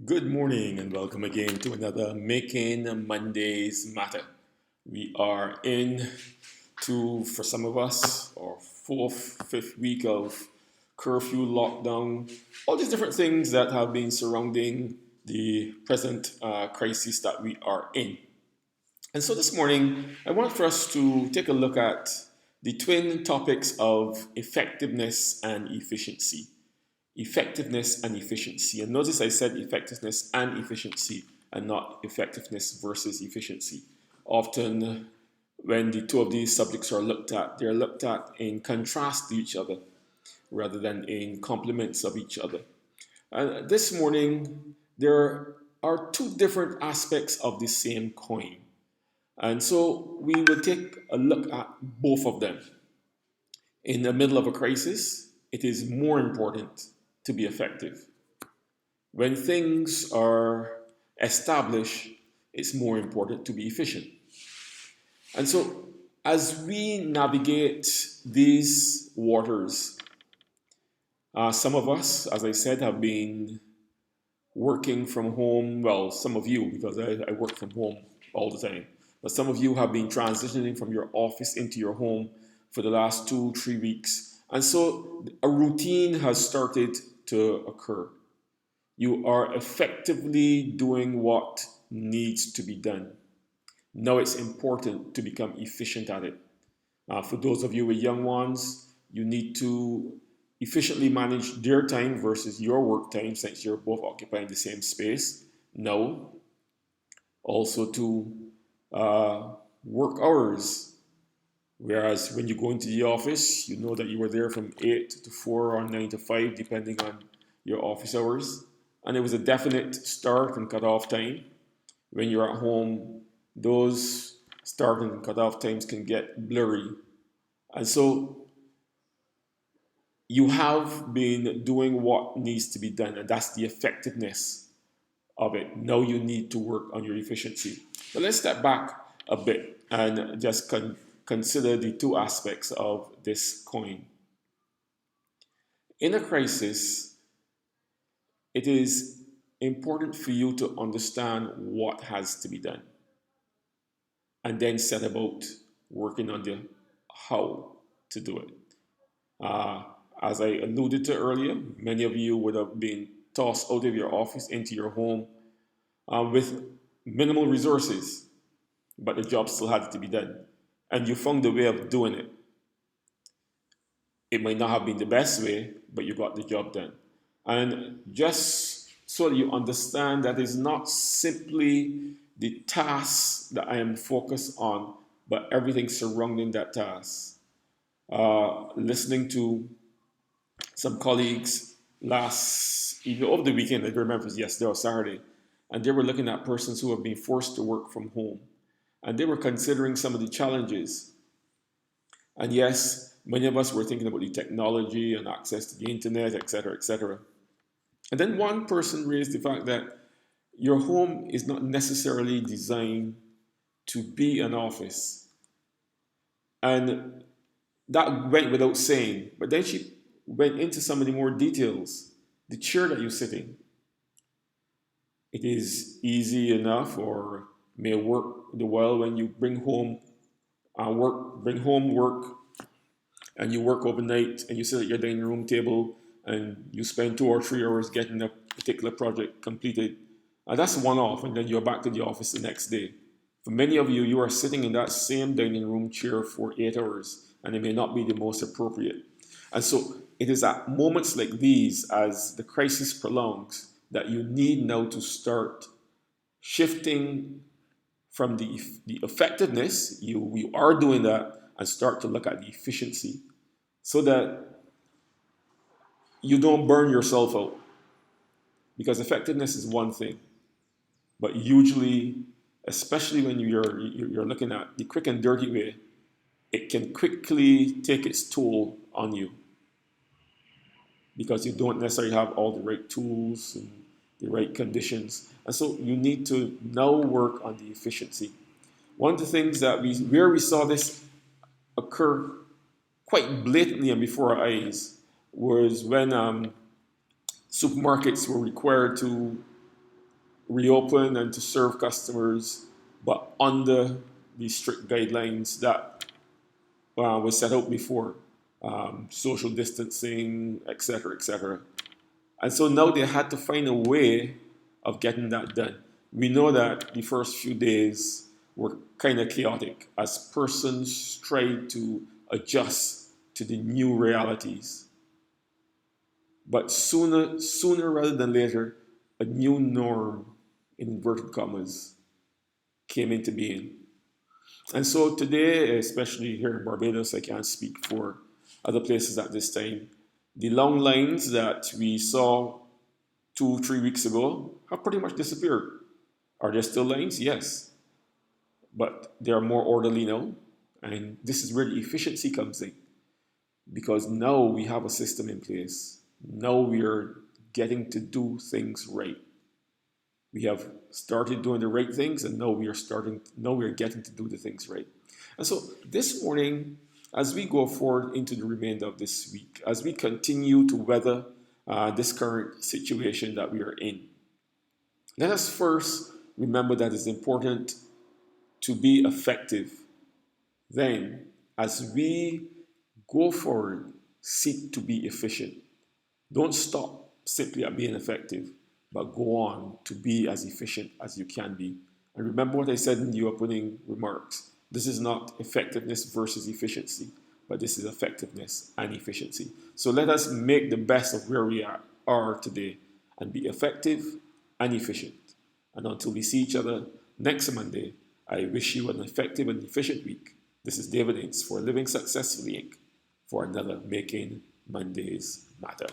Good morning and welcome again to another Making Mondays Matter. We are in for some of us, our fourth, fifth week of curfew, lockdown, all these different things that have been surrounding the present crisis that we are in. And so this morning, I want for us to take a look at the twin topics of effectiveness and efficiency. Effectiveness and efficiency. And notice I said effectiveness and efficiency and not effectiveness versus efficiency. Often, when the two of these subjects are looked at, they're looked at in contrast to each other rather than in complements of each other. And this morning, there are two different aspects of the same coin. And so we will take a look at both of them. In the middle of a crisis, it is more important to be effective. When things are established, it's more important to be efficient. And so, as we navigate these waters, some of us, as I said, have been working from home. Well, some of you, because I work from home all the time, but some of you have been transitioning from your office into your home for the last 2, 3 weeks. And so, a routine has started to occur. You are effectively doing what needs to be done. Now it's important to become efficient at it. For those of you with young ones, you need to efficiently manage their time versus your work time since you're both occupying the same space. Now, also to work hours. Whereas when you go into the office, you know that you were there from 8 to 4 or 9 to 5, depending on your office hours. And it was a definite start and cut-off time. When you're at home, those start and cut-off times can get blurry. And so you have been doing what needs to be done, and that's the effectiveness of it. Now you need to work on your efficiency. But let's step back a bit and just consider the two aspects of this coin. In a crisis, it is important for you to understand what has to be done and then set about working on the how to do it. Uh, as I alluded to earlier, many of you would have been tossed out of your office into your home with minimal resources, but the job still had to be done. And you found a way of doing it. It might not have been the best way, but you got the job done. And just so that you understand that it's not simply the task that I am focused on, but everything surrounding that task. Listening to some colleagues even over the weekend, I don't remember if it was yesterday or Saturday, and they were looking at persons who have been forced to work from home. And they were considering some of the challenges. And yes, many of us were thinking about the technology and access to the internet, etc., etc. And then one person raised the fact that your home is not necessarily designed to be an office. And that went without saying. But then she went into some of the more details. The chair that you're sitting, it is easy enough or may work the well when you bring home work, and you work overnight and you sit at your dining room table and you spend 2 or 3 hours getting a particular project completed. And that's one off, and then you're back to the office the next day. For many of you, you are sitting in that same dining room chair for 8 hours, and it may not be the most appropriate. And so it is at moments like these, as the crisis prolongs, that you need now to start shifting from the effectiveness, you are doing that, and start to look at the efficiency so that you don't burn yourself out. Because effectiveness is one thing, but usually, especially when you're looking at the quick and dirty way, it can quickly take its toll on you because you don't necessarily have all the right tools and the right conditions. And so you need to now work on the efficiency. One of the things that where we saw this occur quite blatantly and before our eyes was when supermarkets were required to reopen and to serve customers, but under the strict guidelines that was set out before, social distancing, etc., etc. And so now they had to find a way of getting that done. We know that the first few days were kind of chaotic as persons tried to adjust to the new realities. But sooner rather than later, a new norm, in inverted commas, came into being. And so today, especially here in Barbados, I can't speak for other places at this time, the long lines that we saw 2, 3 weeks ago have pretty much disappeared. Are there still lines? Yes. But they are more orderly now. And this is where the efficiency comes in. Because now we have a system in place. Now we are getting to do things right. We have started doing the right things, and now we are getting to do the things right. And so this morning, as we go forward into the remainder of this week, as we continue to weather this current situation that we are in, let us first remember that it's important to be effective. Then, as we go forward, seek to be efficient. Don't stop simply at being effective, but go on to be as efficient as you can be. And remember what I said in the opening remarks. This is not effectiveness versus efficiency, but this is effectiveness and efficiency. So let us make the best of where we are today and be effective and efficient. And until we see each other next Monday, I wish you an effective and efficient week. This is David Ince for Living Successfully Inc. for another Making Mondays Matter.